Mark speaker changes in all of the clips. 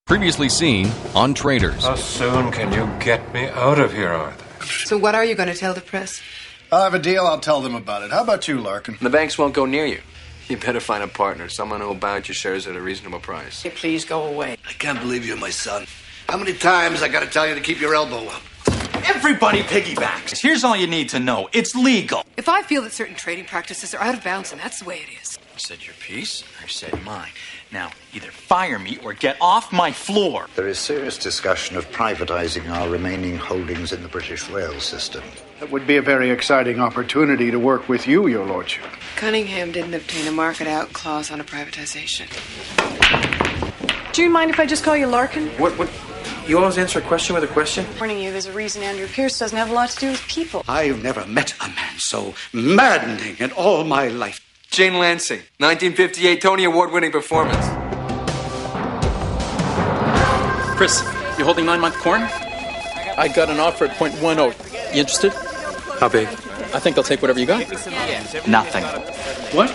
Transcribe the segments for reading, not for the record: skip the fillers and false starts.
Speaker 1: Previously seen on Traders.
Speaker 2: How soon can you get me out of here, Arthur?
Speaker 3: So what are you going to tell the press?
Speaker 4: I'll have a deal, I'll tell them about it. How about you, Larkin?
Speaker 5: The banks won't go near you. You better find a partner, someone who'll buy out your shares at a reasonable price.
Speaker 3: Hey, please go away.
Speaker 6: I can't believe you're my son. How many times I gotta tell you to keep your elbow up?
Speaker 7: Everybody piggybacks. Here's all you need to know. It's legal.
Speaker 3: If I feel that certain trading practices are out of bounds, and that's the way it is.
Speaker 7: I said your piece, I said mine. Now, either fire me or get off my floor.
Speaker 8: There is serious discussion of privatizing our remaining holdings in the British rail system.
Speaker 4: That would be a very exciting opportunity to work with you, Your Lordship.
Speaker 3: Cunningham didn't obtain a market-out clause on a privatization.
Speaker 9: Do you mind if I just call you Larkin?
Speaker 5: What? You always answer a question with a question?
Speaker 9: Warning you, there's a reason Andrew Pierce doesn't have a lot to do with people.
Speaker 6: I've never met a man so maddening in all my life.
Speaker 5: Jane Lansing, 1958 Tony Award-winning performance.
Speaker 10: Chris, you holding 9-month corn? I got an offer at 0.10. You interested?
Speaker 5: How big?
Speaker 10: I think I'll take whatever you got.
Speaker 7: Nothing.
Speaker 10: What?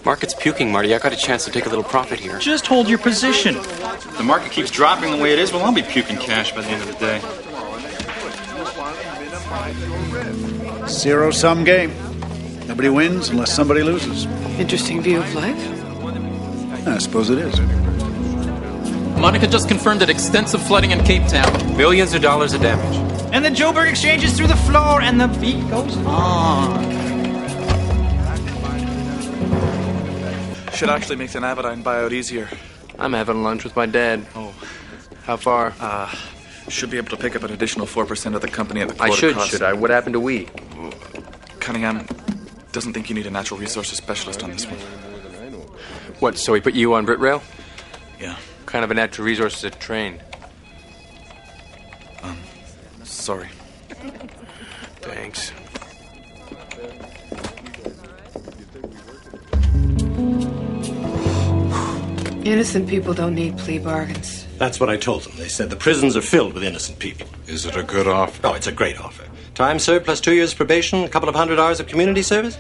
Speaker 5: Market's puking, Marty. I got a chance to take a little profit here.
Speaker 7: Just hold your position. The market keeps dropping the way it is. Well, I'll be puking cash by the end of the day.
Speaker 4: Zero-sum game. Nobody wins unless somebody loses.
Speaker 3: Interesting view of life.
Speaker 4: I suppose it is.
Speaker 10: Monica just confirmed that extensive flooding in Cape Town.
Speaker 5: Billions of dollars of damage.
Speaker 7: And the Joburg exchange is through the floor, and the beat goes on.
Speaker 11: Should actually make the Navigon buyout easier.
Speaker 5: I'm having lunch with my dad.
Speaker 11: Oh.
Speaker 5: How far?
Speaker 11: Should be able to pick up an additional 4% of the company at the quota cost.
Speaker 5: Should I? What happened to we?
Speaker 11: Cunningham doesn't think you need a natural resources specialist on this one.
Speaker 5: What, so he put you on Britrail?
Speaker 11: Yeah.
Speaker 5: What kind of a natural resources it trained?
Speaker 11: Sorry.
Speaker 5: Thanks.
Speaker 3: Innocent people don't need plea bargains.
Speaker 12: That's what I told them. They said the prisons are filled with innocent people.
Speaker 2: Is it a good offer?
Speaker 12: Oh, it's a great offer. Time served plus 2 years probation, a couple of 100 hours of community service.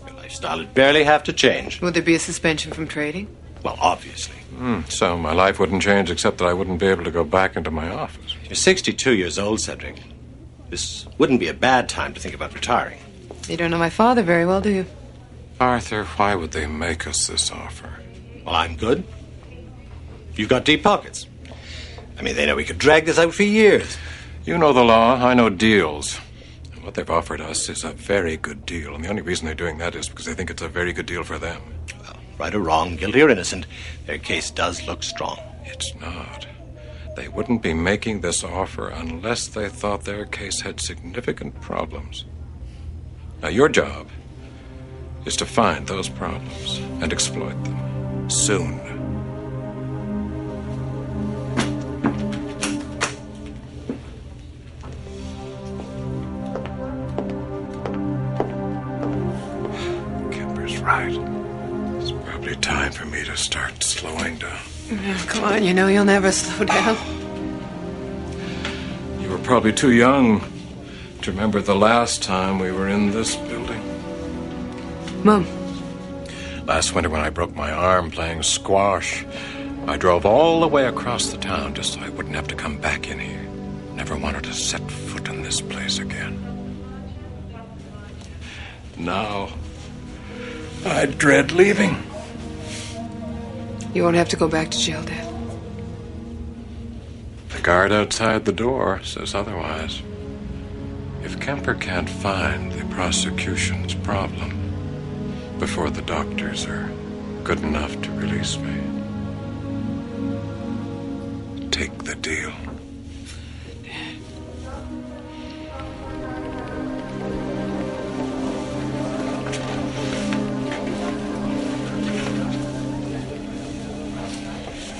Speaker 12: Your lifestyle would barely have to change.
Speaker 3: Would there be a suspension from trading?
Speaker 12: Well, obviously.
Speaker 2: So my life wouldn't change except that I wouldn't be able to go back into my office.
Speaker 12: You're 62 years old, Cedric. This wouldn't be a bad time to think about retiring.
Speaker 3: You don't know my father very well, do you?
Speaker 2: Arthur, why would they make us this offer?
Speaker 12: Well, I'm good. You've got deep pockets. I mean, they know we could drag this out for years.
Speaker 2: You know the law, I know deals. And what they've offered us is a very good deal. And the only reason they're doing that is because they think it's a very good deal for them.
Speaker 12: Well, right or wrong, guilty or innocent, their case does look strong.
Speaker 2: It's not. They wouldn't be making this offer unless they thought their case had significant problems. Now, your job is to find those problems and exploit them soon. Kemper's right. It's probably time for me to start slowing down.
Speaker 3: Come on, you know you'll never slow down.
Speaker 2: You were probably too young to remember the last time we were in this building.
Speaker 3: Mom.
Speaker 2: Last winter when I broke my arm playing squash, I drove all the way across the town just so I wouldn't have to come back in here. Never wanted to set foot in this place again. Now, I dread leaving.
Speaker 3: You won't have to go back to jail, Dad.
Speaker 2: The guard outside the door says otherwise. If Kemper can't find the prosecution's problem before the doctors are good enough to release me, take the deal.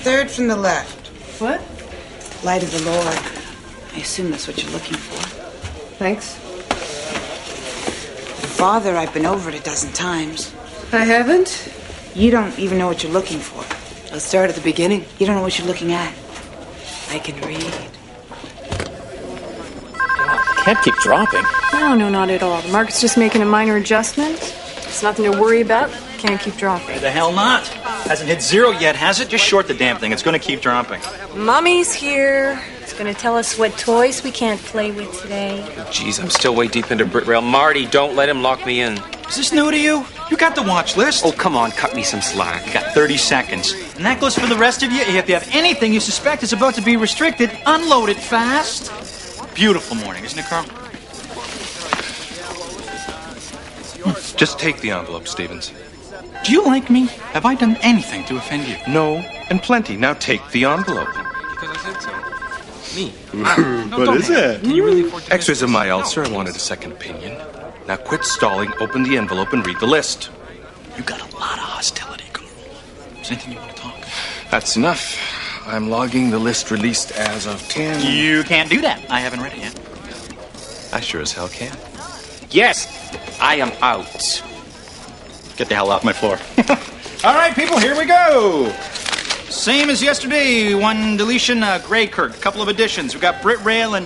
Speaker 13: Third from the left.
Speaker 3: What?
Speaker 13: Light of the Lord. I assume that's what you're looking for.
Speaker 3: Thanks.
Speaker 13: Father, I've been over it a dozen times.
Speaker 3: I haven't?
Speaker 13: You don't even know what you're looking for.
Speaker 3: I'll start at the beginning.
Speaker 13: You don't know what you're looking at.
Speaker 3: I can read.
Speaker 10: Can't keep dropping.
Speaker 9: No, not at all. The market's just making a minor adjustment. It's nothing to worry about. Can't keep dropping.
Speaker 7: Why the hell not? Hasn't hit zero yet, has it? Just short the damn thing. It's going to keep dropping.
Speaker 9: Mommy's here. It's going to tell us what toys we can't play with today.
Speaker 14: Jeez, I'm still way deep into Brit Rail. Marty, don't let him lock me in.
Speaker 7: Is this new to you? You got the watch list.
Speaker 14: Oh, come on, cut me some slack.
Speaker 7: You got 30 seconds. And that goes for the rest of you. If you have anything you suspect is about to be restricted, unload it fast. Beautiful morning, isn't it, Carl?
Speaker 15: Just take the envelope, Stevens.
Speaker 7: Do you like me? Have I done anything to offend you?
Speaker 15: No, and plenty. Now take the envelope.
Speaker 14: Because I said so. Me?
Speaker 15: What is it?
Speaker 7: Can you really afford to
Speaker 15: X-rays of my ulcer. I wanted a second opinion. Now quit stalling, open the envelope, and read the list.
Speaker 7: You got a lot of hostility, Carl. Is there anything you want to talk?
Speaker 15: That's enough. I'm logging the list released as of 10.
Speaker 7: You can't do that. I haven't read it yet.
Speaker 15: I sure as hell can.
Speaker 14: Yes, I am out.
Speaker 7: Get the hell off my floor. All right, people, here we go. Same as yesterday. One deletion, Grey Kirk. A couple of additions. We got Brit Rail and...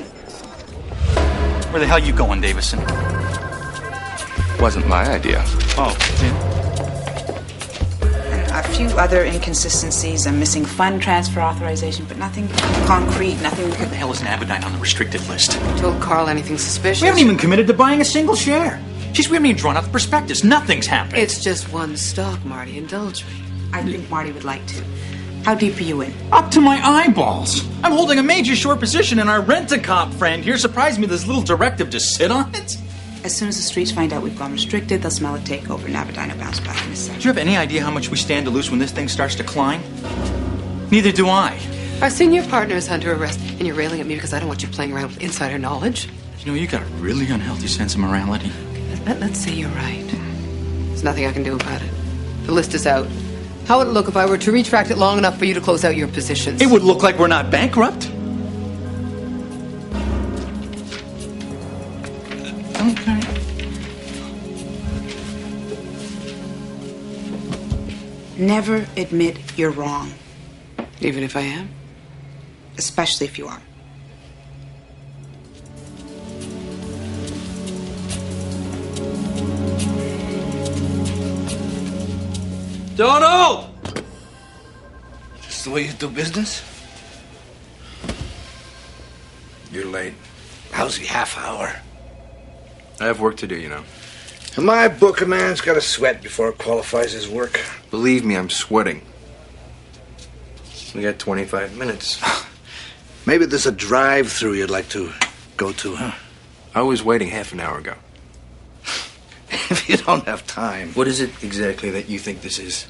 Speaker 7: Where the hell you going, Davison?
Speaker 15: Wasn't my idea.
Speaker 7: Oh, yeah.
Speaker 13: A few other inconsistencies. I'm missing fund transfer authorization, but nothing concrete, nothing we
Speaker 7: What the
Speaker 13: could...
Speaker 7: hell is Navigon on the restricted list?
Speaker 3: Told Carl anything suspicious.
Speaker 7: We haven't even committed to buying a single share. Jeez, we haven't even drawn out the prospectus. Nothing's happened.
Speaker 3: It's just one stock, Marty. Indulge me.
Speaker 13: I think Marty would like to. How deep are you in?
Speaker 7: Up to my eyeballs. I'm holding a major short position, and our rent-a-cop friend here surprised me with this little directive to sit on it.
Speaker 13: As soon as the streets find out we've gone restricted, they'll smell a takeover. Navigon will bounce back in a second.
Speaker 7: Do you have any idea how much we stand to lose when this thing starts to climb? Neither do I.
Speaker 3: Our senior partner is under arrest, and you're railing at me because I don't want you playing around with insider knowledge.
Speaker 7: You know, you got a really unhealthy sense of morality.
Speaker 3: Let's say you're right. There's nothing I can do about it. The list is out. How would it look if I were to retract it long enough for you to close out your positions?
Speaker 7: It would look like we're not bankrupt. Okay.
Speaker 13: Never admit you're wrong.
Speaker 3: Even if I am?
Speaker 13: Especially if you are.
Speaker 12: Donald!
Speaker 6: Is this the way you do business?
Speaker 2: You're late.
Speaker 6: Lousy half hour.
Speaker 2: I have work to do, you know.
Speaker 6: In my book, a man's got to sweat before it qualifies his work.
Speaker 2: Believe me, I'm sweating. We got 25 minutes.
Speaker 6: Maybe there's a drive-through you'd like to go to, huh?
Speaker 2: I was waiting half an hour ago.
Speaker 6: If you don't have time.
Speaker 2: What is it exactly that you think this is?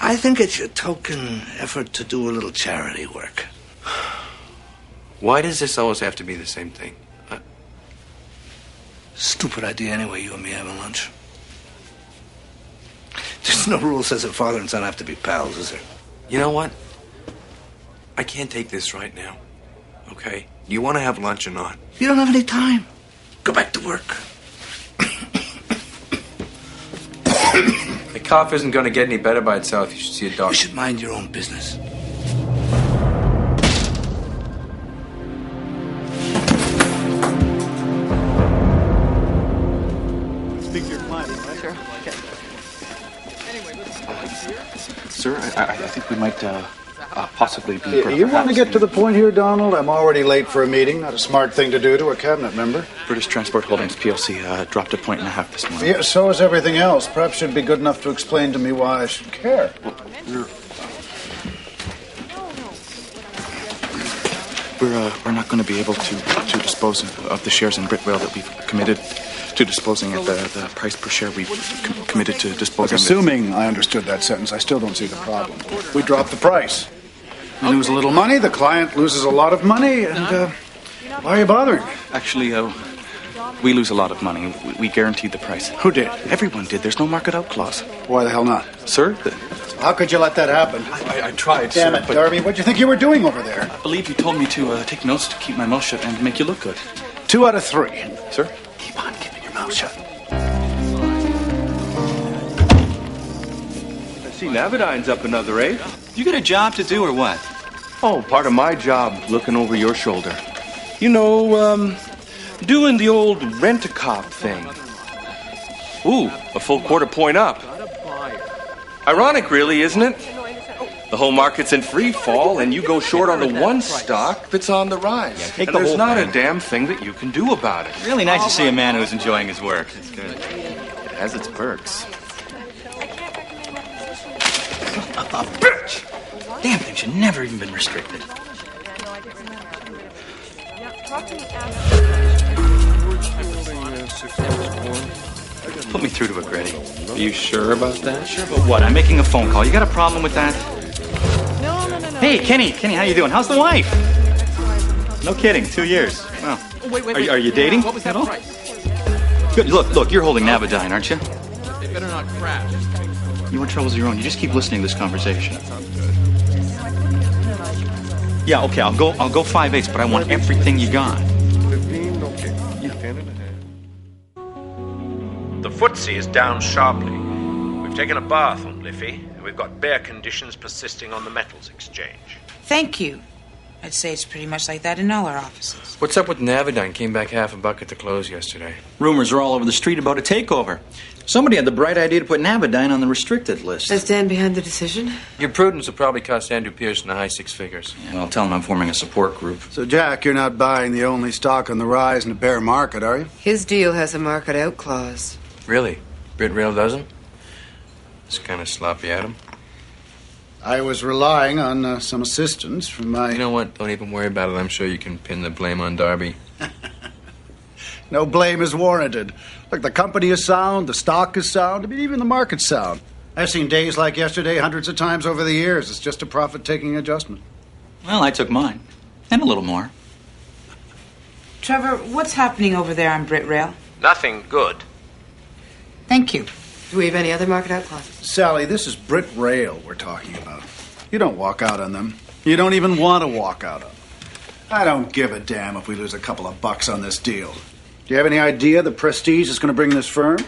Speaker 6: I think it's your token effort to do a little charity work.
Speaker 2: Why does this always have to be the same thing?
Speaker 6: Stupid idea anyway, you and me having lunch. There's no rule says that father and son have to be pals, is there?
Speaker 2: You know what? I can't take this right now. Okay? You want to have lunch or not?
Speaker 6: You don't have any time. Go back to work.
Speaker 2: The cough isn't going to get any better by itself. You should see a doctor.
Speaker 6: You should mind your own business.
Speaker 4: Speak to your client, right?
Speaker 3: Sure.
Speaker 11: Sir, I think we might possibly be...
Speaker 4: You want to get to the point here, Donald? I'm already late for a meeting. Not a smart thing to do to a cabinet member.
Speaker 11: British Transport Holdings PLC dropped a point and a half this morning.
Speaker 4: Yeah, so is everything else. Perhaps you'd be good enough to explain to me why I should care.
Speaker 11: We're not going to be able to dispose of the shares in Brit Rail that we've committed to disposing at the price per share we've committed to disposing.
Speaker 4: Assuming I understood that sentence, I still don't see the problem. We drop the price. We lose a little money, the client loses a lot of money, and why are you bothering?
Speaker 11: Actually, we lose a lot of money. We guaranteed the price.
Speaker 4: Who did?
Speaker 11: Everyone did. There's no market out clause.
Speaker 4: Why the hell not?
Speaker 11: Sir?
Speaker 4: How could you let that happen?
Speaker 11: I tried,
Speaker 4: Damn
Speaker 11: sir,
Speaker 4: it,
Speaker 11: but
Speaker 4: Darby, what do you think you were doing over there?
Speaker 11: I believe you told me to take notes to keep my mouth shut and make you look good.
Speaker 4: 2 out of 3.
Speaker 11: Sir?
Speaker 4: Keep on keeping your mouth shut.
Speaker 15: I see Navigon's up another 8.
Speaker 7: You got a job to do or what?
Speaker 15: Oh, part of my job, looking over your shoulder. You know, doing the old rent-a-cop thing. Ooh, a full quarter point up. Ironic, really, isn't it? The whole market's in free fall, and you go short on the one stock that's on the rise.
Speaker 7: Yeah, take
Speaker 15: and
Speaker 7: the
Speaker 15: there's
Speaker 7: whole
Speaker 15: not
Speaker 7: thing.
Speaker 15: a damn thing that you can do about it.
Speaker 7: Really nice to see a man who's enjoying his work. It's good. It has its perks. A bitch! Damn thing should never even been restricted. Put me through to a Gretty.
Speaker 5: Are you sure about that?
Speaker 7: Sure about what? I'm making a phone call. You got a problem with that?
Speaker 9: No.
Speaker 7: Hey, Kenny, how you doing? How's the wife? No kidding, 2 years. Wow. Are you dating?
Speaker 10: What was that price?
Speaker 7: Good. Look, you're holding Navigon, aren't you?
Speaker 10: They better not crash.
Speaker 7: You want troubles of your own. You just keep listening to this conversation. Yeah, okay, I'll go 5/8, but I want everything you got.
Speaker 2: 15, okay. Yeah. 10 and a half.
Speaker 16: The FTSE is down sharply. We've taken a bath on Liffey, and we've got bear conditions persisting on the metals exchange.
Speaker 13: Thank you. I'd say it's pretty much like that in all our offices.
Speaker 5: What's up with Navigon? Came back half a buck at the close yesterday.
Speaker 7: Rumors are all over the street about a takeover. Somebody had the bright idea to put Navigon on the restricted list.
Speaker 3: Does Dan behind the decision?
Speaker 5: Your prudence will probably cost Andrew Pearson the high six figures.
Speaker 7: And I'll tell him I'm forming a support group.
Speaker 4: So, Jack, you're not buying the only stock on the rise in a bear market, are you?
Speaker 3: His deal has a market out clause.
Speaker 5: Really? Brit Rail doesn't? It's kind of sloppy, Adam.
Speaker 4: I was relying on some assistance from my...
Speaker 5: You know what? Don't even worry about it. I'm sure you can pin the blame on Darby.
Speaker 4: No blame is warranted. Look, the company is sound, the stock is sound, I mean, even the market's sound. I've seen days like yesterday hundreds of times over the years. It's just a profit-taking adjustment.
Speaker 7: Well, I took mine. And a little more.
Speaker 13: Trevor, what's happening over there on Brit Rail?
Speaker 16: Nothing good.
Speaker 13: Thank you.
Speaker 3: Do we have any other market out clauses?
Speaker 4: Sally, this is Brit Rail we're talking about. You don't walk out on them. You don't even want to walk out on them. I don't give a damn if we lose a couple of bucks on this deal. Do you have any idea the prestige is going to bring this firm?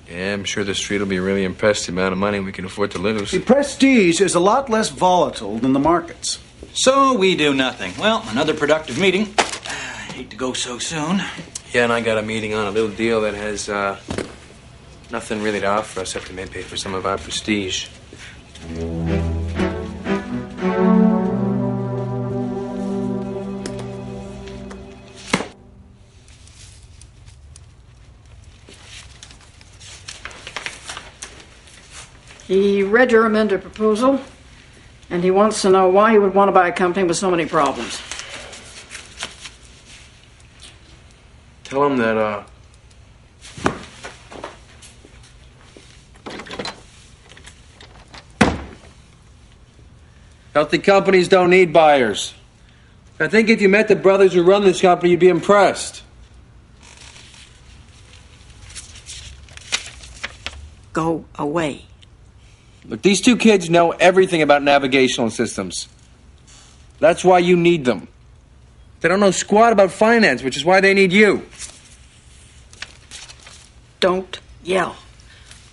Speaker 5: Yeah, I'm sure the street will be really impressed the amount of money we can afford to lose.
Speaker 4: The prestige is a lot less volatile than the markets.
Speaker 7: So we do nothing. Well, another productive meeting. I hate to go so soon.
Speaker 5: Yeah, and I got a meeting on a little deal that has nothing really to offer us except to maybe pay for some of our prestige.
Speaker 17: He read your amended proposal, and he wants to know why you would want to buy a company with so many problems.
Speaker 5: Tell him that, healthy companies don't need buyers. I think if you met the brothers who run this company, you'd be impressed.
Speaker 17: Go away.
Speaker 5: Look, these two kids know everything about navigational systems. That's why you need them. They don't know squat about finance, which is why they need you.
Speaker 17: Don't yell.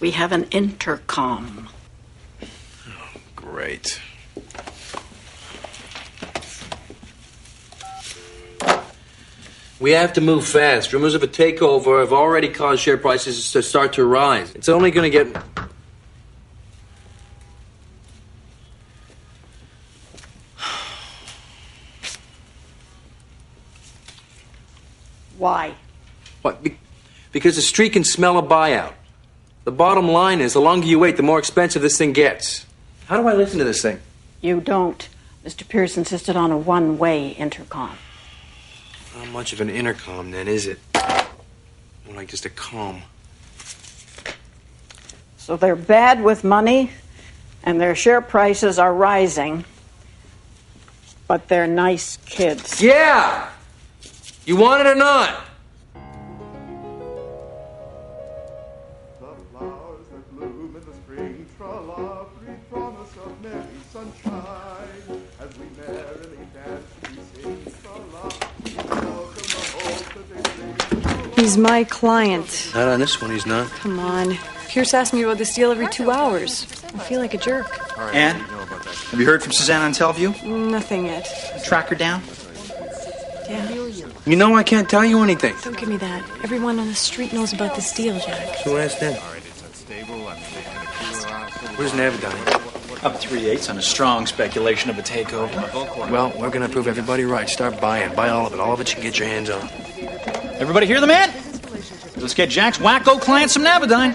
Speaker 17: We have an intercom.
Speaker 5: Oh, great. We have to move fast. Rumors of a takeover have already caused share prices to start to rise. It's only going to get...
Speaker 17: Why?
Speaker 5: What? Because the street can smell a buyout. The bottom line is, the longer you wait, the more expensive this thing gets. How do I listen to this thing?
Speaker 17: You don't. Mr. Pierce insisted on a one-way intercom.
Speaker 5: Not much of an intercom, then, is it? More like just a comm.
Speaker 17: So they're bad with money, and their share prices are rising, but they're nice kids.
Speaker 5: Yeah! You want it or not?
Speaker 9: He's my client.
Speaker 5: Not on this one, he's not.
Speaker 9: Come on. Pierce asks me about this deal every 2 hours. I feel like a jerk.
Speaker 7: Anne, have you heard from Suzanne on Telview?
Speaker 9: Nothing yet.
Speaker 7: Track her down?
Speaker 9: Yeah.
Speaker 5: You know I can't tell you anything.
Speaker 9: Don't give me that. Everyone on the street knows about this deal, Jack.
Speaker 5: So ask them. Where's Navigon?
Speaker 7: Up 3/8 on a strong speculation of a takeover.
Speaker 5: Well, we're gonna prove everybody right. Start buying. Buy all of it. All of it you can get your hands on.
Speaker 7: Everybody hear the man? Let's get Jack's wacko client some Navigon.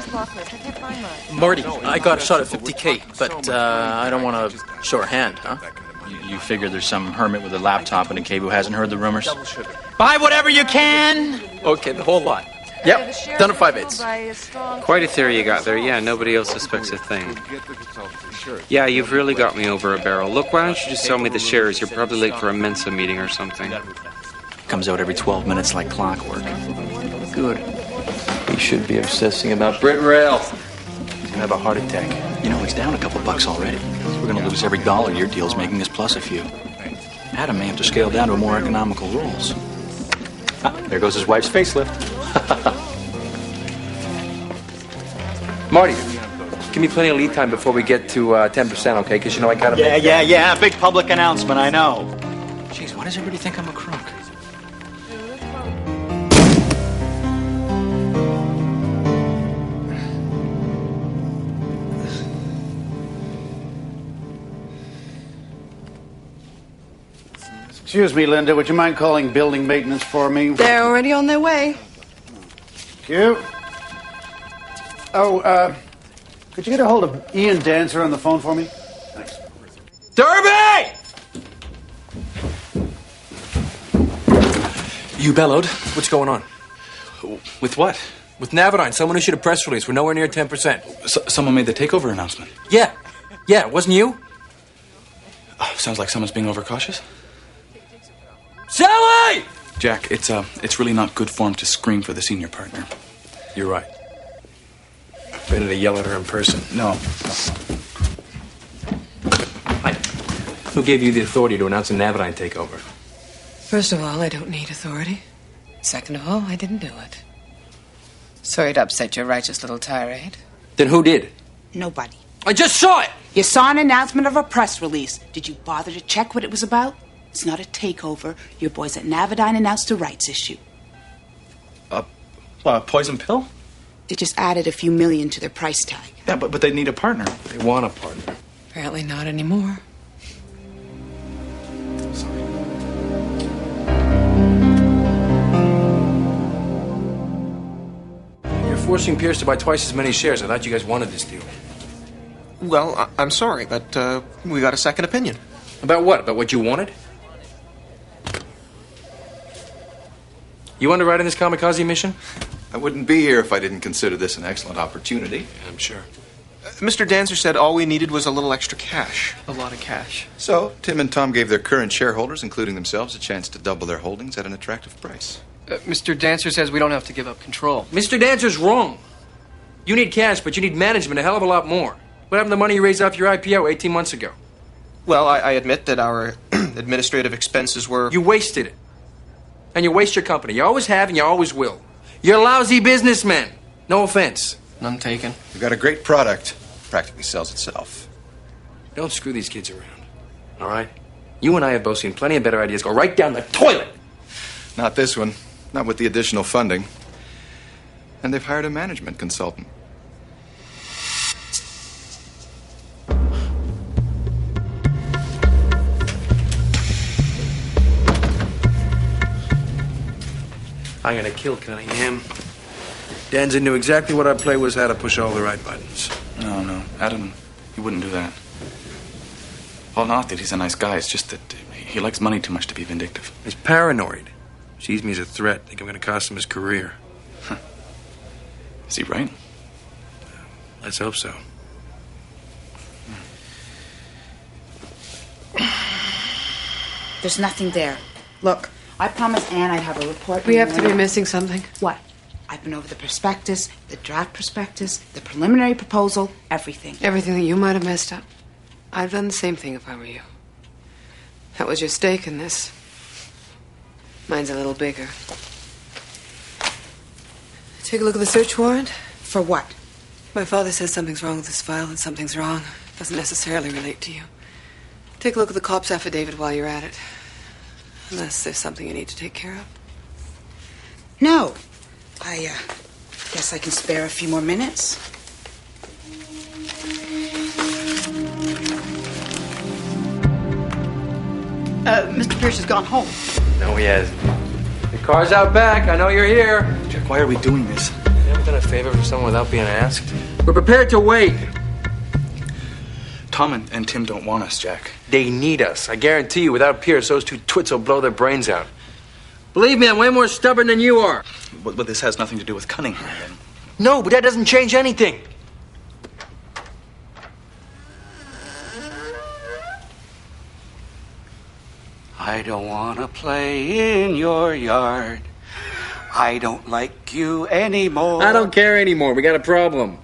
Speaker 10: Marty, I got a shot at 50K, but I don't want to show her hand, huh?
Speaker 7: You figure there's some hermit with a laptop and a cave who hasn't heard the rumors? Buy whatever you can!
Speaker 10: Okay, the whole lot. Yep, done at 5/8.
Speaker 14: Quite a theory you got there. Yeah, nobody else suspects a thing. Yeah, you've really got me over a barrel. Look, why don't you just sell me the shares? You're probably late for a Mensa meeting or something.
Speaker 7: Comes out every 12 minutes like clockwork.
Speaker 5: Good. You should be obsessing about Brit Rail. He's gonna have a heart attack.
Speaker 7: You know, he's down a couple bucks already. We're gonna lose every dollar your deal's making us plus a few. Adam may have to scale down to more economical rules. Ah, there goes his wife's facelift.
Speaker 5: Marty, give me plenty of lead time before we get to 10%, okay? Because you know I gotta make...
Speaker 7: Yeah. Big public announcement, I know. Jeez, why does everybody think I'm a crook?
Speaker 4: Excuse me, Linda. Would you mind calling building maintenance for me?
Speaker 18: They're already on their way.
Speaker 4: Thank you. Oh, could you get a hold of Ian Dancer on the phone for me? Thanks.
Speaker 5: Derby! You bellowed. What's going on?
Speaker 11: With what?
Speaker 5: With Navigon. Someone issued a press release. We're nowhere near 10%.
Speaker 11: Someone made the takeover announcement.
Speaker 5: Yeah, it wasn't you?
Speaker 11: Sounds like someone's being overcautious.
Speaker 5: Sally!
Speaker 11: Jack, it's really not good form to scream for the senior partner.
Speaker 5: You're right. Better to yell at her in person.
Speaker 11: No.
Speaker 5: Hi. Who gave you the authority to announce a Navigon takeover?
Speaker 3: First of all, I don't need authority. Second of all, I didn't do it. Sorry to upset your righteous little tirade.
Speaker 5: Then who did?
Speaker 13: Nobody.
Speaker 5: I just saw it!
Speaker 13: You saw an announcement of a press release. Did you bother to check what it was about? It's not a takeover. Your boys at Navigon announced a rights issue.
Speaker 11: A poison pill?
Speaker 13: They just added a few million to their price tag.
Speaker 11: Yeah, but they need a partner.
Speaker 5: They want a partner.
Speaker 3: Apparently not anymore.
Speaker 5: You're forcing Pierce to buy twice as many shares. I thought you guys wanted this deal.
Speaker 19: Well, I'm sorry, but we got a second opinion.
Speaker 5: About what? About what you wanted? You underwriting this kamikaze mission?
Speaker 20: I wouldn't be here if I didn't consider this an excellent opportunity.
Speaker 5: I'm sure.
Speaker 19: Mr. Dancer said all we needed was a little extra cash. A lot of cash.
Speaker 20: So, Tim and Tom gave their current shareholders, including themselves, a chance to double their holdings at an attractive price.
Speaker 10: Mr. Dancer says we don't have to give up control.
Speaker 5: Mr. Dancer's wrong. You need cash, but you need management a hell of a lot more. What happened to the money you raised off your IPO 18 months ago?
Speaker 19: Well, I admit that our administrative expenses were...
Speaker 5: You wasted it. And you waste your company. You always have and you always will. You're lousy businessmen. No offense.
Speaker 10: None taken.
Speaker 20: We've got a great product. Practically sells itself.
Speaker 5: Don't screw these kids around. All right? You and I have both seen plenty of better ideas go right down the toilet.
Speaker 20: Not this one. Not with the additional funding. And they've hired a management consultant.
Speaker 5: I'm gonna kill Cunningham. Danza knew exactly what our play was, how to push all the right buttons.
Speaker 11: No. Adam, he wouldn't do that. Well, not that he's a nice guy. It's just that he likes money too much to be vindictive.
Speaker 5: He's paranoid. Sees me as a threat. Think I'm gonna cost him his career.
Speaker 11: Huh. Is he right?
Speaker 5: Let's hope so.
Speaker 13: There's nothing there. Look, I promised Anne I'd have a report.
Speaker 3: We have to be missing something.
Speaker 13: What? I've been over the prospectus, the draft prospectus, the preliminary proposal, everything.
Speaker 3: Everything that you might have messed up. I've done the same thing if I were you. That was your stake in this. Mine's a little bigger. Take a look at the search warrant.
Speaker 13: For what?
Speaker 3: My father says something's wrong with this file and something's wrong. Doesn't necessarily relate to you. Take a look at the cop's affidavit while you're at it. Unless there's something you need to take care of.
Speaker 13: No. I guess I can spare a few more minutes.
Speaker 17: Mr. Pierce has gone home.
Speaker 5: No, he hasn't. The car's out back. I know you're here.
Speaker 11: Jack, why are we doing this?
Speaker 5: You ever done a favor for someone without being asked? We're prepared to wait.
Speaker 11: Tom and Tim don't want us, Jack.
Speaker 5: They need us. I guarantee you, without Pierce, those two twits will blow their brains out. Believe me, I'm way more stubborn than you are.
Speaker 11: But this has nothing to do with Cunningham, then.
Speaker 5: No, but that doesn't change anything.
Speaker 6: I don't want to play in your yard. I don't like you anymore.
Speaker 5: I don't care anymore. We got a problem.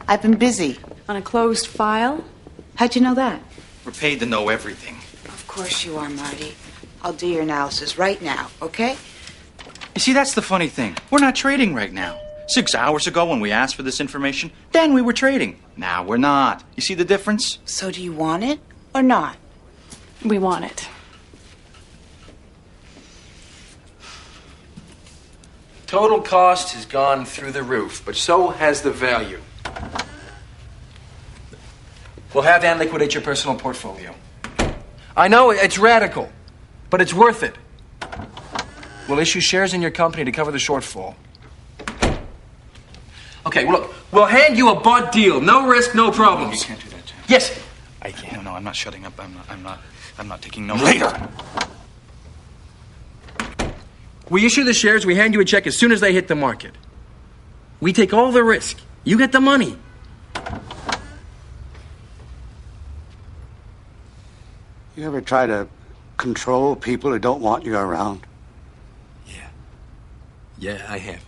Speaker 13: I've been busy.
Speaker 9: On a closed file?
Speaker 13: How'd you know that?
Speaker 7: We're paid to know everything.
Speaker 13: Of course you are, Marty. I'll do your analysis right now, okay?
Speaker 7: You see, that's the funny thing. We're not trading right now. 6 hours ago, when we asked for this information, then we were trading. Now we're not. You see the difference?
Speaker 13: So do you want it or not?
Speaker 9: We want it.
Speaker 5: Total cost has gone through the roof, but so has the value. We'll have Ann liquidate your personal portfolio. I know it's radical, but it's worth it. We'll issue shares in your company to cover the shortfall. Okay, well, look, we'll hand you a bought deal. No risk, no problems.
Speaker 11: You can't do that, Jack.
Speaker 5: Yes.
Speaker 11: I can't. No, I'm not shutting up. I'm not taking no.
Speaker 5: Later. We issue the shares, we hand you a check as soon as they hit the market. We take all the risk. You get the money.
Speaker 6: You ever try to control people who don't want you around?
Speaker 5: Yeah, I have.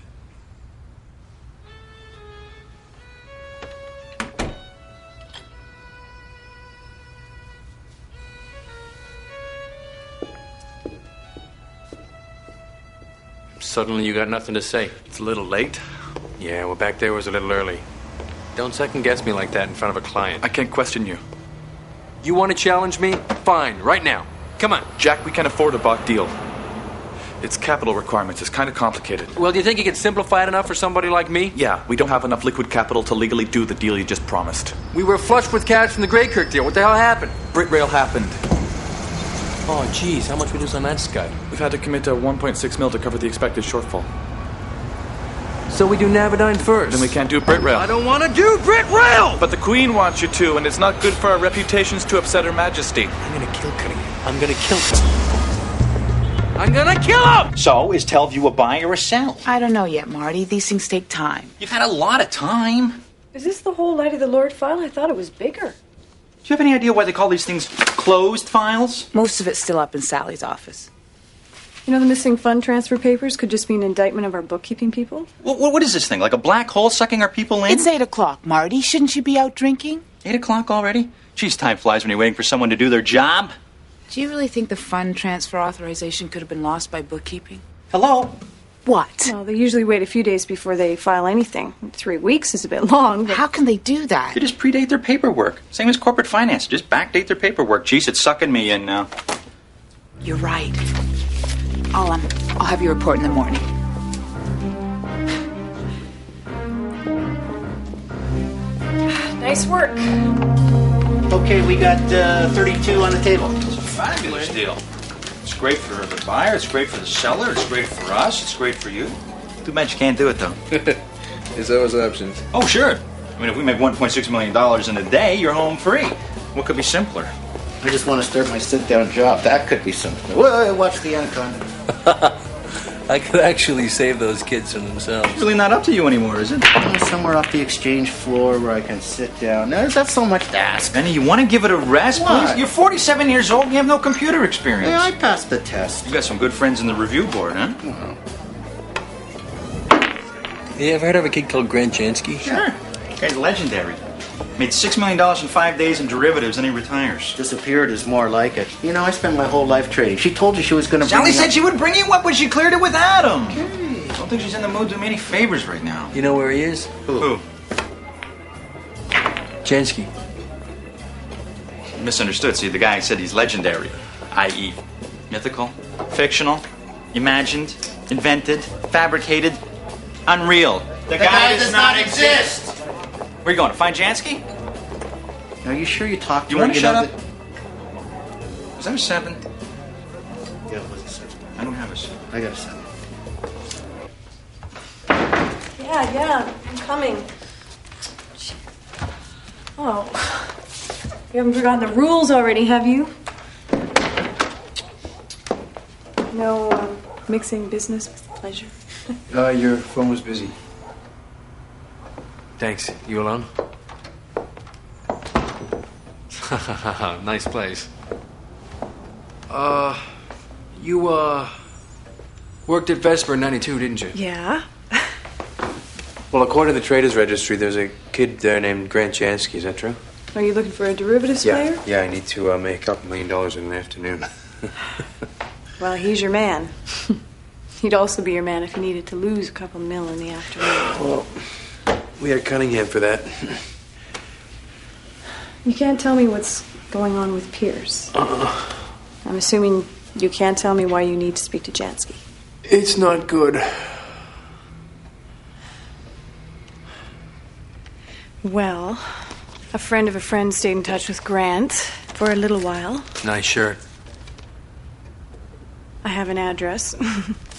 Speaker 5: Suddenly you got nothing to say.
Speaker 20: It's a little late.
Speaker 5: Yeah, well, back there was a little early. Don't second guess me like that in front of a client.
Speaker 20: I can't question you.
Speaker 5: You want to challenge me? Fine, right now. Come on.
Speaker 20: Jack, we can't afford a bought deal. It's capital requirements. It's kind of complicated.
Speaker 5: Well, do you think you could simplify it enough for somebody like me?
Speaker 20: Yeah, we don't have enough liquid capital to legally do the deal you just promised.
Speaker 5: We were flush with cash from the Greykirk deal. What the hell happened?
Speaker 20: Brit Rail happened.
Speaker 5: Oh, geez, how much we lose on that scud?
Speaker 20: We've had to commit to 1.6 mil to cover the expected shortfall.
Speaker 5: So we do Navigon first.
Speaker 20: Then we can't do Brit Rail.
Speaker 5: I don't want to do Brit Rail!
Speaker 20: But the Queen wants you to, and it's not good for our reputations to upset Her Majesty.
Speaker 5: I'm gonna kill Cunningham. I'm gonna kill him. I'm gonna kill him!
Speaker 7: So, is Telview a buy or a sell?
Speaker 13: I don't know yet, Marty. These things take time.
Speaker 7: You've had a lot of time.
Speaker 9: Is this the whole Light of the Lord file? I thought it was bigger.
Speaker 7: Do you have any idea why they call these things closed files?
Speaker 13: Most of it's still up in Sally's office.
Speaker 9: You know, the missing fund transfer papers could just be an indictment of our bookkeeping people.
Speaker 7: What is this thing? Like a black hole sucking our people in?
Speaker 13: It's 8 o'clock, Marty. Shouldn't you be out drinking?
Speaker 7: 8 o'clock already? Geez, time flies when you're waiting for someone to do their job.
Speaker 13: Do you really think the fund transfer authorization could have been lost by bookkeeping?
Speaker 7: Hello?
Speaker 13: What?
Speaker 9: Well, they usually wait a few days before they file anything. 3 weeks is a bit long, but...
Speaker 13: How can they do that?
Speaker 7: They just predate their paperwork. Same as corporate finance. Just backdate their paperwork. Geez, it's sucking me in now.
Speaker 13: You're right. I'll have your report in the morning.
Speaker 9: Nice work.
Speaker 12: Okay, we got 32 on the table.
Speaker 7: It's a fabulous deal. It's great for the buyer, it's great for the seller, it's great for us, it's great for you. Too bad you can't do it, though.
Speaker 5: There's always options.
Speaker 7: Oh, sure. I mean, if we make $1.6 million in a day, you're home free. What could be simpler?
Speaker 12: I just want to start my sit-down job. That could be something. Well, watch the anaconda.
Speaker 14: I could actually save those kids from themselves.
Speaker 7: It's really not up to you anymore, is it?
Speaker 12: Somewhere off the exchange floor where I can sit down. Now, is that so much to ask?
Speaker 7: Benny, you want to give it a rest,
Speaker 12: Why?
Speaker 7: please? You're 47 years old and you have no computer experience.
Speaker 12: Yeah, I passed the test.
Speaker 7: You got some good friends in the review board, huh?
Speaker 12: Well,
Speaker 14: You ever heard of a kid called Grant Jansky?
Speaker 7: Sure. That guy's legendary. Made $6 million in 5 days in derivatives, and he retires.
Speaker 12: disappeared is more like it. You know, I spent my whole life trading. She told you she was going to bring
Speaker 7: Sally
Speaker 12: me
Speaker 7: said
Speaker 12: up.
Speaker 7: she would bring you up when she cleared it with Adam. Okay. I don't think she's in the mood to do me any favors right now.
Speaker 14: You know where he is?
Speaker 7: Who?
Speaker 14: Jansky.
Speaker 7: misunderstood. See, the guy said he's legendary, i.e., mythical, fictional, imagined, invented, fabricated, unreal.
Speaker 6: The guy does not exist.
Speaker 7: Where are you going, to find Jansky?
Speaker 6: Are you sure you talked to
Speaker 7: You
Speaker 6: her?
Speaker 7: want to shut up? Was that a 7?
Speaker 6: Yeah, it was a 7.
Speaker 7: I don't have a 7.
Speaker 6: I got a 7.
Speaker 9: Yeah, I'm coming. Oh, you haven't forgotten the rules already, have you? No mixing business with pleasure.
Speaker 5: Your phone was busy. Thanks. You alone?
Speaker 10: Nice place.
Speaker 5: You, worked at Vesper in 92, didn't you?
Speaker 9: Yeah.
Speaker 5: Well, according to the Traders Registry, there's a kid there named Grant Jansky. Is that true?
Speaker 9: Are you looking for a derivatives player?
Speaker 5: Yeah, I need to make a couple $1 million in an afternoon.
Speaker 9: Well, he's your man. He'd also be your man if you needed to lose a couple mil in the afternoon.
Speaker 5: Well, we had Cunningham for that.
Speaker 9: You can't tell me what's going on with Pierce. I'm assuming you can't tell me why you need to speak to Jansky.
Speaker 5: It's not good.
Speaker 9: Well, a friend of a friend stayed in touch with Grant for a little while.
Speaker 5: Nice shirt.
Speaker 9: I have an address.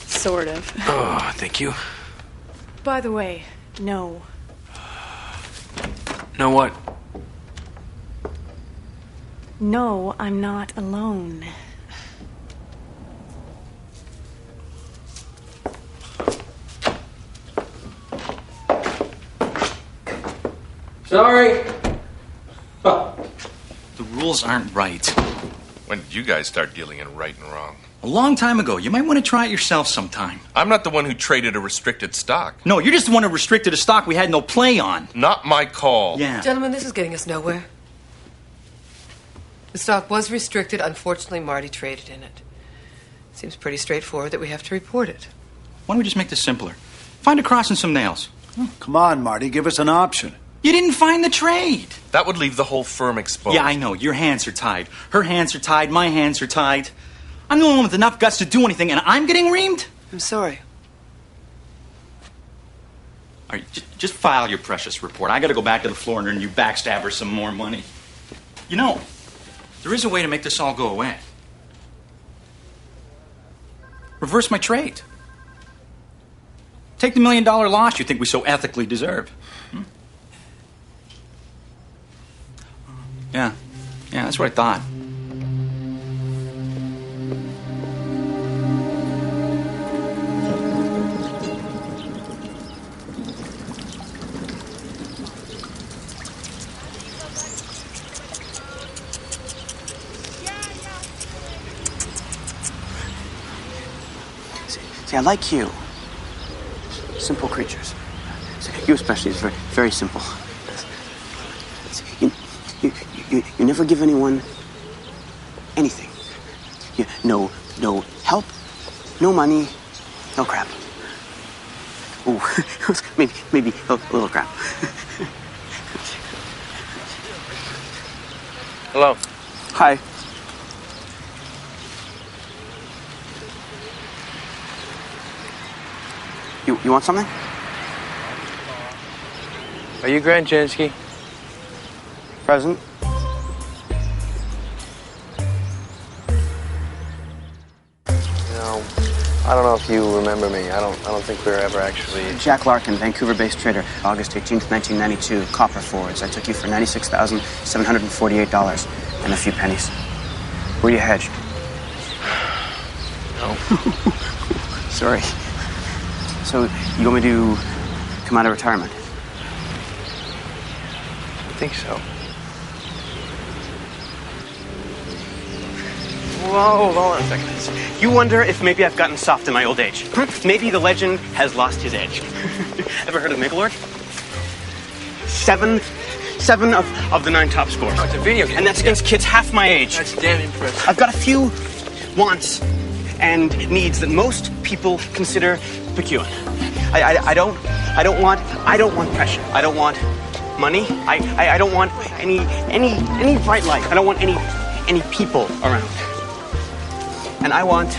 Speaker 9: Sort of.
Speaker 5: Oh, thank you.
Speaker 9: By the way, no.
Speaker 5: Know what?
Speaker 9: No, I'm not alone.
Speaker 5: Sorry.
Speaker 7: The rules aren't right.
Speaker 15: When did you guys start dealing in right and wrong?
Speaker 7: A long time ago. You might want to try it yourself sometime.
Speaker 15: I'm not the one who traded a restricted stock.
Speaker 7: No, you're just the one who restricted a stock we had no play on.
Speaker 15: Not my call.
Speaker 7: Yeah.
Speaker 3: Gentlemen, this is getting us nowhere. The stock was restricted. Unfortunately, Marty traded in it. Seems pretty straightforward that we have to report it.
Speaker 7: Why don't we just make this simpler? Find a cross and some nails.
Speaker 4: Come on, Marty, give us an option.
Speaker 7: You didn't find the trade.
Speaker 15: That would leave the whole firm exposed.
Speaker 7: Yeah, I know. Your hands are tied. Her hands are tied. My hands are tied. I'm the only one with enough guts to do anything, and I'm getting reamed?
Speaker 3: I'm sorry.
Speaker 7: All right, just file your precious report. I got to go back to the floor and earn you backstabbers some more money. You know, there is a way to make this all go away. Reverse my trade. Take the $1 million loss you think we so ethically deserve. Yeah, that's what I thought.
Speaker 6: See, I like you. Simple creatures. You especially is very, very simple. You never give anyone anything. No help, no money, no crap. Ooh, maybe a little crap.
Speaker 5: Hello.
Speaker 6: Hi. You want something?
Speaker 5: Are you Grant Jansky?
Speaker 6: Present.
Speaker 5: I don't know if you remember me. I don't think we were ever actually...
Speaker 6: Jack Larkin, Vancouver-based trader. August 18th, 1992. Copper forwards. I took you for $96,748 and a few pennies. Were you hedged?
Speaker 5: No.
Speaker 6: Sorry. So, you want me to come out of retirement?
Speaker 5: I think so.
Speaker 6: Whoa, hold on a second. You wonder if maybe I've gotten soft in my old age. Maybe the legend has lost his edge. Ever heard of Megalord? Seven of the 9 top scores.
Speaker 5: Oh, it's a video game.
Speaker 6: And that's against kids half my age.
Speaker 5: That's damn impressive.
Speaker 6: I've got a few wants and needs that most people consider peculiar. I don't want pressure. I don't want
Speaker 18: money. I don't want any bright light. I don't want any people around. And I want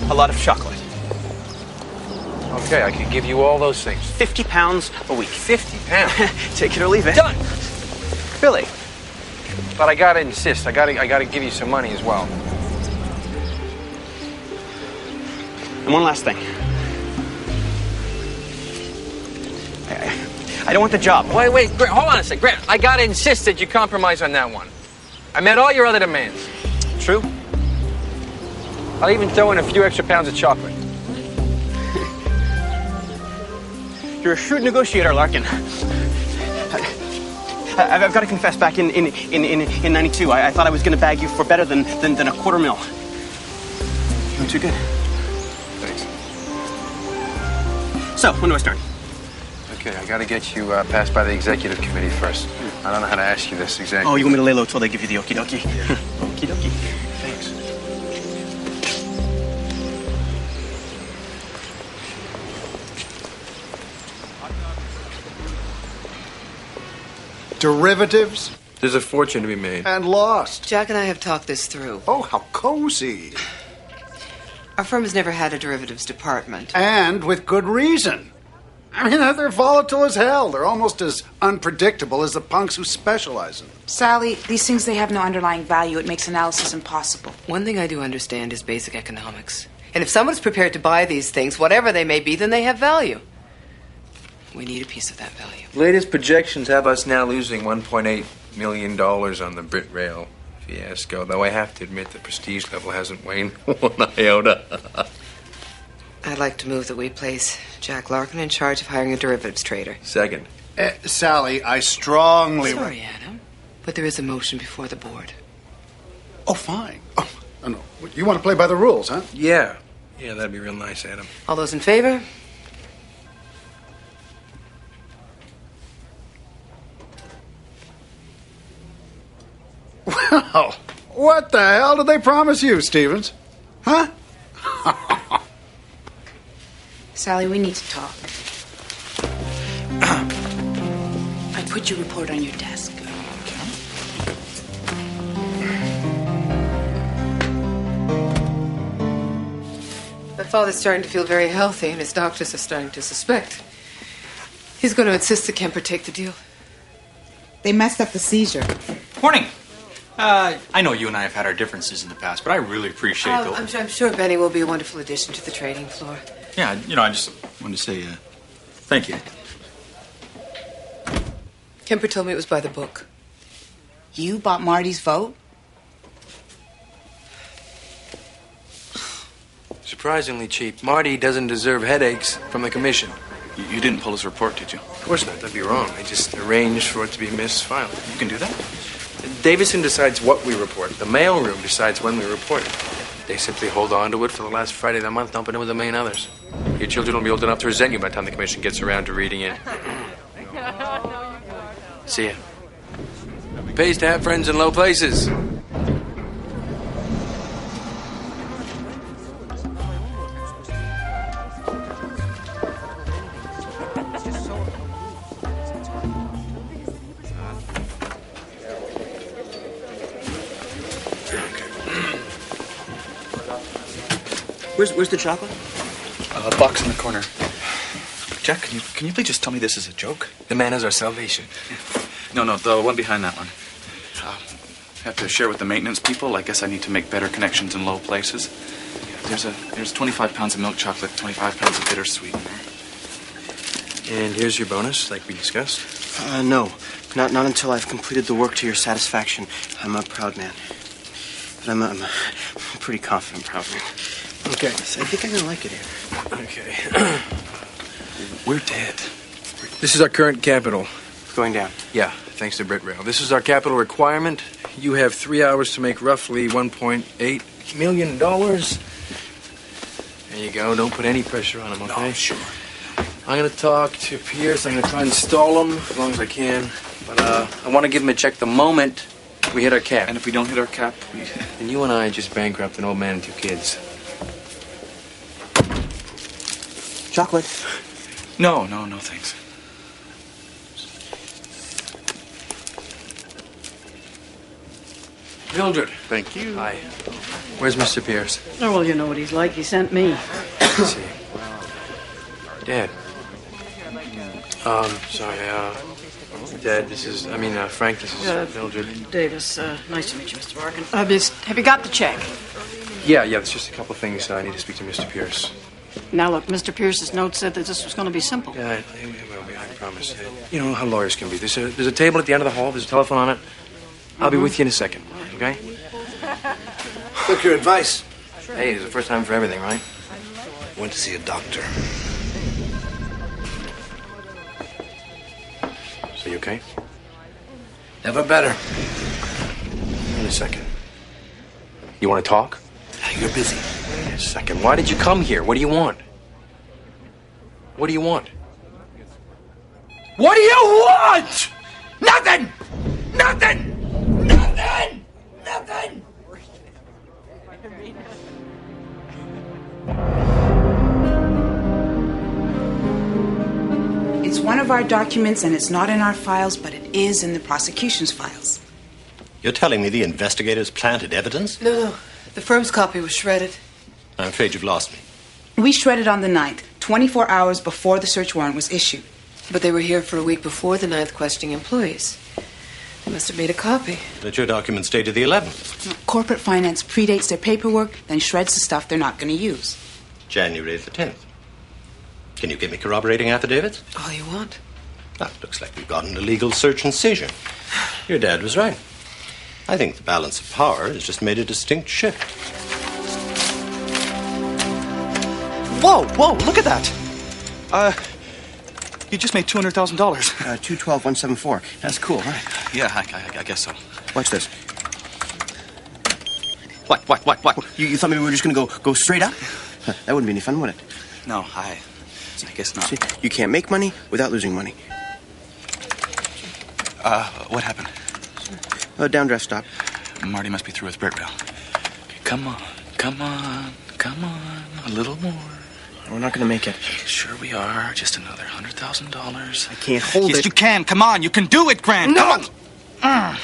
Speaker 18: a lot of chocolate.
Speaker 5: Okay, I can give you all those things.
Speaker 18: 50 pounds a week.
Speaker 5: 50 pounds?
Speaker 18: Take it or leave it.
Speaker 5: Done!
Speaker 18: Really?
Speaker 5: But I gotta insist. I gotta give you some money as well.
Speaker 18: And one last thing. I don't want the job.
Speaker 5: Wait, Grant, hold on a sec. Grant, I gotta insist that you compromise on that one. I met all your other demands.
Speaker 18: True?
Speaker 5: I'll even throw in a few extra pounds of chocolate.
Speaker 18: You're a shrewd negotiator, Larkin. I've got to confess, back in 92, I thought I was going to bag you for better than $250,000. You're too good.
Speaker 5: Thanks.
Speaker 18: So, when do I start?
Speaker 5: Okay, I gotta get you passed by the executive committee first. I don't know how to ask you this exactly.
Speaker 18: Oh, you want me to lay low till they give you the okie dokie?
Speaker 5: Yeah.
Speaker 18: Okie dokie.
Speaker 5: Thanks.
Speaker 4: Derivatives?
Speaker 5: There's a fortune to be made.
Speaker 4: And lost.
Speaker 3: Jack and I have talked this through.
Speaker 4: Oh, how cozy.
Speaker 3: Our firm has never had a derivatives department.
Speaker 4: And with good reason. I mean, they're volatile as hell. They're almost as unpredictable as the punks who specialize in them.
Speaker 13: Sally, these things, they have no underlying value. It makes analysis impossible.
Speaker 3: One thing I do understand is basic economics. And if someone's prepared to buy these things, whatever they may be, then they have value. We need a piece of that value.
Speaker 5: Latest projections have us now losing $1.8 million on the Brit Rail fiasco, though I have to admit the prestige level hasn't waned one iota.
Speaker 3: I'd like to move that we place Jack Larkin in charge of hiring a derivatives trader.
Speaker 5: Second.
Speaker 4: Sally, I strongly...
Speaker 3: Sorry, Adam, but there is a motion before the board.
Speaker 4: Oh, fine. Oh, no. You want to play by the rules, huh?
Speaker 5: Yeah, that'd be real nice, Adam.
Speaker 3: All those in favor?
Speaker 4: Well, what the hell did they promise you, Stevens? Huh?
Speaker 13: Sally, we need to talk. I put your report on your desk.
Speaker 3: My father's starting to feel very healthy, and his doctors are starting to suspect. He's going to insist that Kemper take the deal.
Speaker 13: They messed up the seizure.
Speaker 7: Morning. I know you and I have had our differences in the past, but I really appreciate
Speaker 3: I'm sure Benny will be a wonderful addition to the trading floor.
Speaker 7: Yeah, I just wanted to say thank you.
Speaker 3: Kemper told me it was by the book.
Speaker 13: You bought Marty's vote?
Speaker 5: Surprisingly cheap. Marty doesn't deserve headaches from the commission.
Speaker 11: You didn't pull his report, did you?
Speaker 5: Of course not. That'd be wrong. I just arranged for it to be misfiled.
Speaker 11: You can do that?
Speaker 5: Davison decides what we report. The mailroom decides when we report it. They simply hold on to it for the last Friday of the month, dumping it with the main others. Your children will be old enough to resent you by the time the commission gets around to reading it. See ya. It pays to have friends in low places.
Speaker 18: Where's the chocolate?
Speaker 11: A box in the corner. Jack, can you please just tell me this is a joke?
Speaker 5: The man is our salvation.
Speaker 11: No, the one behind that one. Have to share with the maintenance people. I guess I need to make better connections in low places. There's 25 pounds of milk chocolate, 25 pounds of bittersweet.
Speaker 5: And here's your bonus, like we discussed.
Speaker 18: No. Not until I've completed the work to your satisfaction. I'm a proud man. But I'm a pretty confident proud man.
Speaker 5: Okay.
Speaker 18: So I think I'm gonna like it here.
Speaker 5: Okay. We're dead. This is our current capital.
Speaker 18: Going down.
Speaker 5: Yeah, thanks to Brit Rail. This is our capital requirement. You have 3 hours to make roughly $1.8 million. There you go. Don't put any pressure on him, okay?
Speaker 11: No, sure.
Speaker 5: I'm going to talk to Pierce. I'm going to try and stall him as long as I can. But I want to give him a check the moment we hit our cap.
Speaker 11: And if we don't hit our cap,
Speaker 5: And you and I just bankrupt an old man and 2 kids.
Speaker 18: Chocolate.
Speaker 11: No, thanks.
Speaker 5: Mildred.
Speaker 21: Thank you.
Speaker 5: Hi. Where's Mr. Pierce?
Speaker 17: Oh, well, you know what he's like. He sent me.
Speaker 5: Let's see. Dad. Sorry, Dad, this is, Frank, this is Mildred.
Speaker 17: Davis, nice to meet you, Mr. Barkin. Have you got the check?
Speaker 5: Yeah, there's just a couple things I need to speak to Mr. Pierce.
Speaker 17: Now, look, Mr. Pierce's note said that this was going to be simple.
Speaker 5: Yeah, it will be, I promise. You know how lawyers can be. There's a table at the end of the hall. There's a telephone on it. I'll be with you in a second, okay?
Speaker 22: Took your advice.
Speaker 5: Hey, it's the first time for everything, right?
Speaker 22: Went to see a doctor.
Speaker 5: So you okay?
Speaker 22: Never better.
Speaker 5: Wait a second. You want to talk?
Speaker 22: You're busy.
Speaker 5: Wait a second. Why did you come here? What do you want? What do you want? What do you want? Nothing! Nothing! Nothing! Nothing!
Speaker 13: It's one of our documents, and it's not in our files, but it is in the prosecution's files.
Speaker 12: You're telling me the investigators planted evidence?
Speaker 3: No. The firm's copy was shredded.
Speaker 12: I'm afraid you've lost me.
Speaker 13: We shredded on the 9th, 24 hours before the search warrant was issued.
Speaker 3: But they were here for a week before the 9th questioning employees. They must have made a copy.
Speaker 12: But your documents dated the 11th.
Speaker 13: Corporate finance predates their paperwork, then shreds the stuff they're not going to use.
Speaker 12: January the 10th. Can you give me corroborating affidavits?
Speaker 3: All you want.
Speaker 12: That looks like we've got an illegal search and seizure. Your dad was right. I think the balance of power has just made a distinct shift.
Speaker 7: Whoa, look at that. You just made $200,000.
Speaker 18: 212,174. That's cool, right?
Speaker 11: Yeah, I guess so.
Speaker 18: Watch this. What? You thought maybe we were just gonna go straight up? That wouldn't be any fun, would it?
Speaker 11: No, I guess not.
Speaker 18: See, you can't make money without losing money.
Speaker 11: What happened?
Speaker 18: Downdraft stop.
Speaker 11: Marty must be through with Brit Rail. Okay, come on. A little more.
Speaker 18: We're not gonna make it.
Speaker 11: Sure we are. Just another $100,000.
Speaker 18: I can't hold it.
Speaker 7: Yes, you can. Come on. You can do it, Grant.
Speaker 18: No!
Speaker 7: Come on.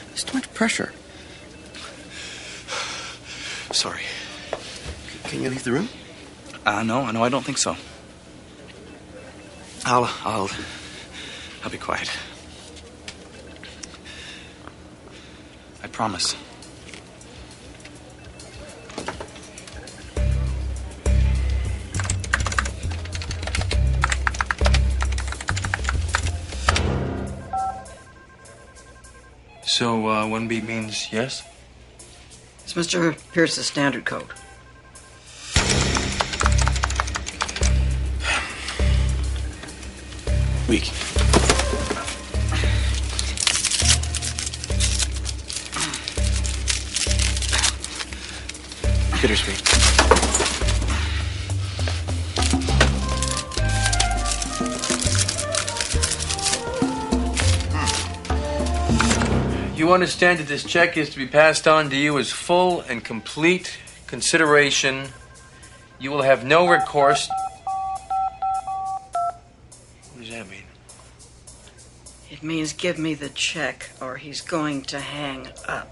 Speaker 18: There's too much pressure.
Speaker 11: Sorry.
Speaker 18: Can you leave the room?
Speaker 11: No, I don't think so. I'll be quiet. I promise.
Speaker 5: So, 1B means yes?
Speaker 17: It's Mr. Pierce's standard code.
Speaker 18: Weak. Bittersweet.
Speaker 5: You understand that this check is to be passed on to you as full and complete consideration. You will have no recourse. What does that mean?
Speaker 17: It means give me the check or he's going to hang up.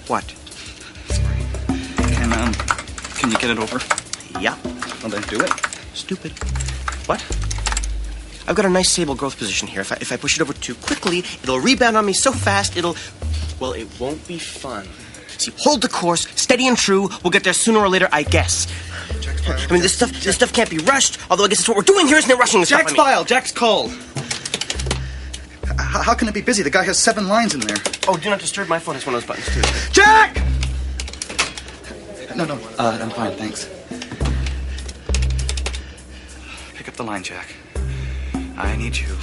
Speaker 18: What?
Speaker 11: Sorry. Can you get it over?
Speaker 18: Yeah.
Speaker 11: Well, then do it.
Speaker 18: Stupid. What? I've got a nice stable growth position here. If I push it over too quickly, it'll rebound on me so fast well, it won't be fun. See, hold the course, steady and true. We'll get there sooner or later, I guess. I mean, this stuff can't be rushed. Although I guess it's what we're doing here, isn't it? Rushing this
Speaker 7: Jack's
Speaker 18: stuff.
Speaker 7: file. Jack's call. How can it be busy? The guy has 7 lines in there.
Speaker 18: Oh, do not disturb. My phone has one of those buttons too.
Speaker 7: Jack! No.
Speaker 11: I'm fine, thanks. Pick up the line, Jack. I need you.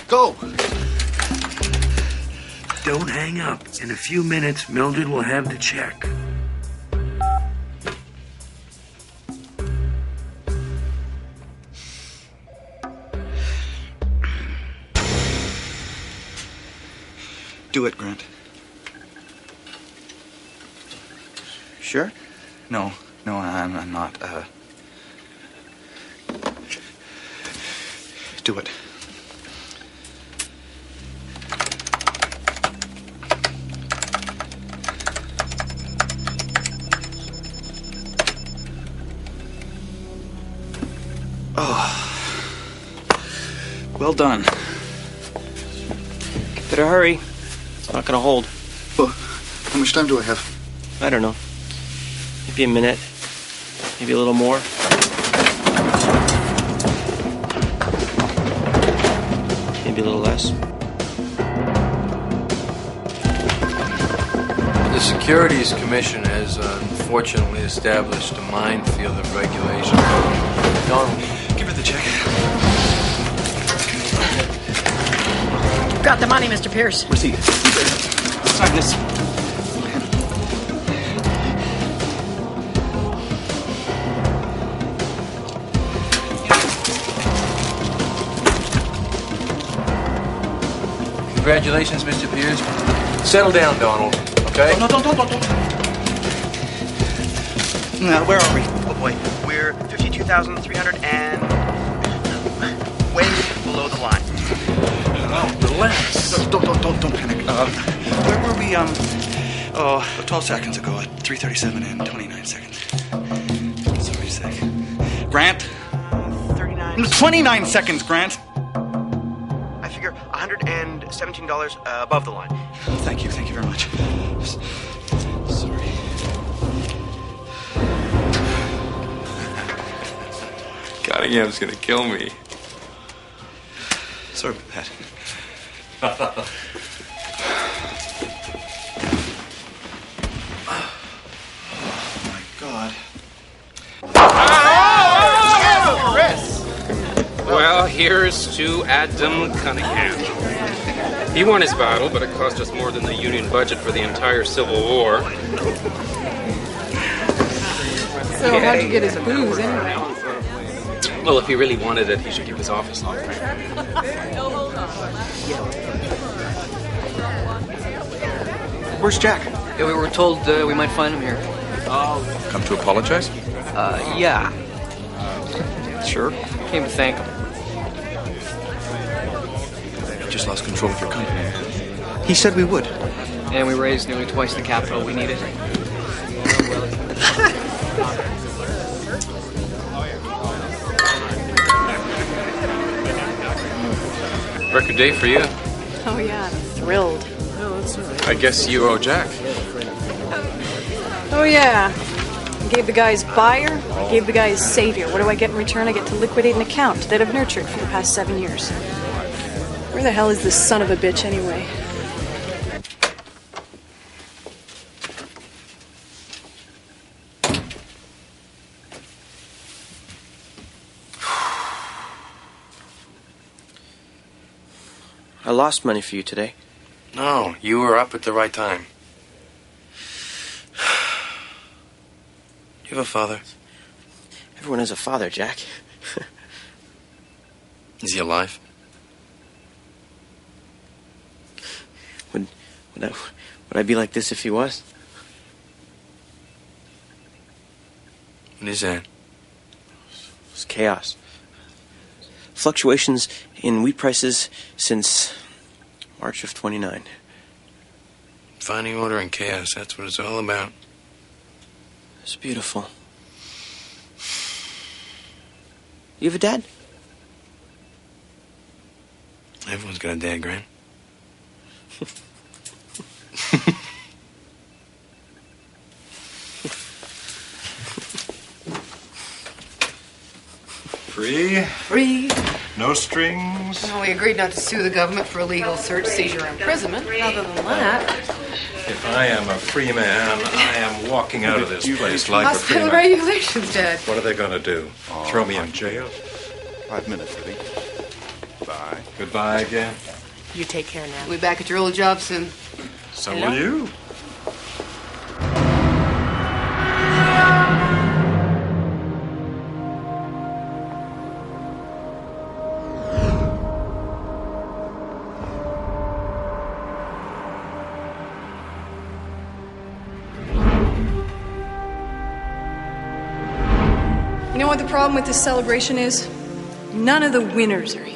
Speaker 7: Go!
Speaker 5: Don't hang up. In a few minutes, Mildred will have the check.
Speaker 18: Do it, Grant. Sure?
Speaker 11: No, I'm not. Do it. Oh. Well done.
Speaker 18: Better hurry. It's not gonna hold.
Speaker 4: Well, how much time do I have?
Speaker 18: I don't know. Maybe a minute. Maybe a little more. Maybe a little less.
Speaker 5: The Securities Commission has unfortunately established a minefield of regulation.
Speaker 11: Donald, give her the check.
Speaker 17: Got the money, Mr. Pierce.
Speaker 11: Receipt. Sign this.
Speaker 5: Congratulations, Mr. Pierce. Settle down, Donald, okay?
Speaker 11: No, don't. Now, where are we?
Speaker 18: Oh boy, we're 52,300 and way below the line.
Speaker 5: Relax.
Speaker 11: Don't panic. Where were we, 12 seconds ago at 3:37 and 29 seconds. Sorry, sec. Grant?
Speaker 18: 39.
Speaker 11: 29 seconds, Grant.
Speaker 18: I figure $117 above the line.
Speaker 11: Thank you very much. Sorry.
Speaker 15: Cunningham's gonna kill me.
Speaker 11: Sorry about that.
Speaker 4: Oh, my God.
Speaker 14: Well, here's to Adam Cunningham. He won his battle, but it cost us more than the Union budget for the entire Civil War.
Speaker 3: So how'd you get his booze anyway?
Speaker 14: Well, if he really wanted it, he should give his office up.
Speaker 11: Where's Jack?
Speaker 1: Yeah, we were told we might find him here.
Speaker 15: Come to apologize?
Speaker 1: Yeah.
Speaker 11: Sure.
Speaker 1: Came to thank him.
Speaker 11: You just lost control of your company. He said we would.
Speaker 1: And we raised nearly twice the capital we needed.
Speaker 14: Record day for you.
Speaker 9: Oh, yeah, I'm thrilled.
Speaker 14: I guess you owe Jack.
Speaker 9: Oh, yeah. I gave the guy's buyer, I gave the guy's savior. What do I get in return? I get to liquidate an account that I've nurtured for the past 7 years. Where the hell is this son of a bitch, anyway?
Speaker 18: I lost money for you today.
Speaker 5: No, you were up at the right time. Do you have a father?
Speaker 18: Everyone has a father, Jack.
Speaker 5: Is he alive?
Speaker 18: Would I be like this if he was?
Speaker 5: What is that?
Speaker 18: It's chaos. Fluctuations in wheat prices since March of 29.
Speaker 5: Finding order and chaos, that's what it's all about.
Speaker 18: It's beautiful. You have a dad?
Speaker 5: Everyone's got a dad, Grant.
Speaker 2: Free. No strings.
Speaker 3: No, we agreed not to sue the government for illegal search, seizure, and imprisonment. Other than that,
Speaker 2: If I am a free man, I am walking out of this place like a free
Speaker 3: hospital
Speaker 2: man.
Speaker 3: regulations, Dad.
Speaker 2: What are they going to do? Throw me in jail?
Speaker 20: 5 minutes, Libby. Bye.
Speaker 2: Goodbye again.
Speaker 3: You take care now. We'll be back at your old job soon.
Speaker 2: So
Speaker 3: Hello?
Speaker 2: will you.
Speaker 9: what the problem with this celebration is? None of the winners are here.